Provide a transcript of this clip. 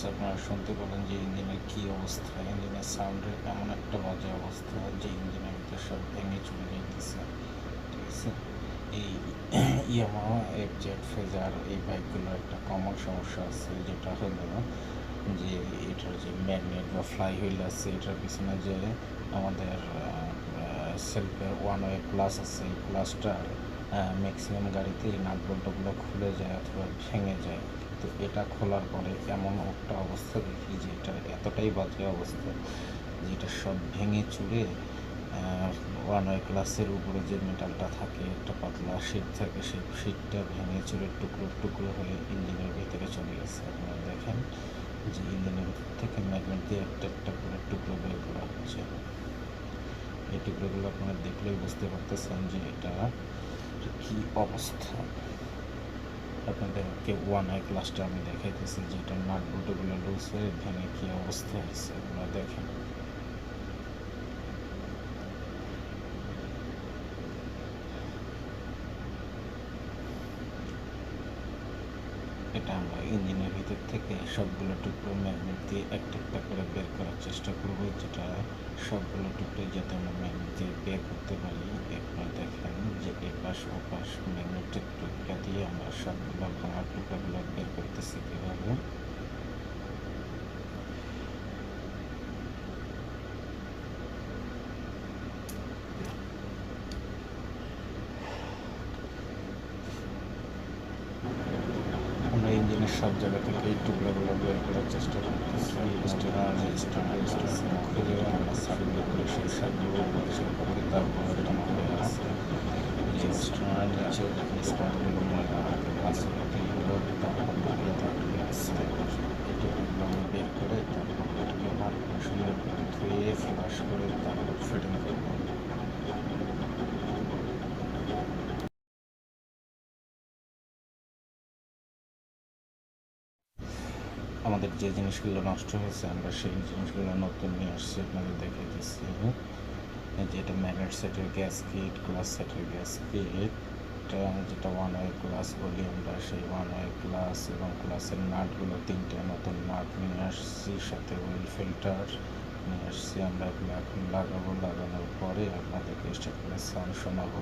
আপনারা শুনতে পেলেন যে ইঞ্জিনের কী অবস্থা, ইঞ্জিনের সাউন্ডের এমন একটা বাজে অবস্থা যে ইঞ্জিনের ভিতরে সব ভেঙে চলে যাইতেছে। ঠিক আছে, এই ইয়ামাহা এফজেড ফেজার এই বাইকগুলোর একটা কমন সমস্যা আছে, যেটা হলো যে এটার যে ম্যাগনেট বা ফ্লাই হুইল আছে, এটার পিছনে যে আমাদের সেলফের ওয়ান ওয়ে প্লাস আছে, এই প্লাসটার ম্যাক্সিমাম গাড়িতে এই নাট বল্টগুলো খুলে যায় অথবা ভেঙে যায়। তো এটা খোলার পরে এমন একটা অবস্থা দেখি যে এটা এতটাই বাজে অবস্থা যে এটা সব ভেঙে চুরে ওয়ান ওয়ে ক্লাসের উপরে যে মেটালটা থাকে, একটা পাতলা শিট থাকে, সেই শিটটা ভেঙে চুরে টুকরো টুকরো হয়ে ইঞ্জিনের ভিতরে চলে গেছে। আপনারা দেখেন যে ইঞ্জিনের ভিতর থেকে ম্যাগনেট দিয়ে একটা একটা করে টুকরো বের করা হচ্ছে। এই টুকরোগুলো আপনারা দেখলেই বুঝতে পারতেছেন যে এটা কী অবস্থা। আপনাদেরকে ওয়ান আই ক্লাসটা আমি দেখাইতেছি যে এটা নাট বল্টুগুলো লুজ হয়ে ভেঙে কী অবস্থা হয়েছে। আপনারা দেখেন, এটা আমরা ইঞ্জিনের ভিতর থেকে সবগুলো টুকরো ম্যাগনেট দিয়ে একটা একটা করে বের করার চেষ্টা করব, যেটা সবগুলো টুকরো যাতে আমরা ম্যাগনেট দিয়ে বের করতে পারি। আপনারা দেখেন যে এপাশ ওপাশ ম্যাগনেটের টুকরা দিয়ে আমরা সবগুলো ভাঙার টুকরাগুলো বের করতেছি কীভাবে। আমরা ইঞ্জিনের সব জায়গা থেকে এই টুকরাগুলো বের করার চেষ্টা করতেছি। খুঁজে আমরা সাইডগুলো করে সেই সাইডগুলো পরিষ্কার করে তারপর এটা মনে আছে যে স্টার নিচে স্টারগুলো মনে আমাকে ভালো করে তারপর ভালো থাকবে আসছে। এই টুকরোগুলো আমি বের করে তারপর এটাকে ভালো করে সুন্দর করে ধুয়ে ফ্লাশ করে তারপর ফিটিং করবো। আমাদের যে জিনিসগুলো নষ্ট হয়েছে আমরা সেই জিনিসগুলো নতুন নিয়ে আসছি, আপনাদের দেখে দিচ্ছি। যেটা ম্যাগনেট সেটের গ্যাসকিট, ক্লাস সেটের গ্যাসকিট, যেটা ওয়ান ওয়ে ক্লাস বলি আমরা, সেই ওয়ান ওয়ে ক্লাস এবং ক্লাসের নাটগুলো 3টে নতুন নাট নিয়ে আসছি, সাথে হুইল ফিল্টার নিয়ে আসছি। আমরা এগুলো এখন লাগাবো, লাগানোর পরে আপনাদেরকে স্টার্ট করে সাউন্ড শোনাবো।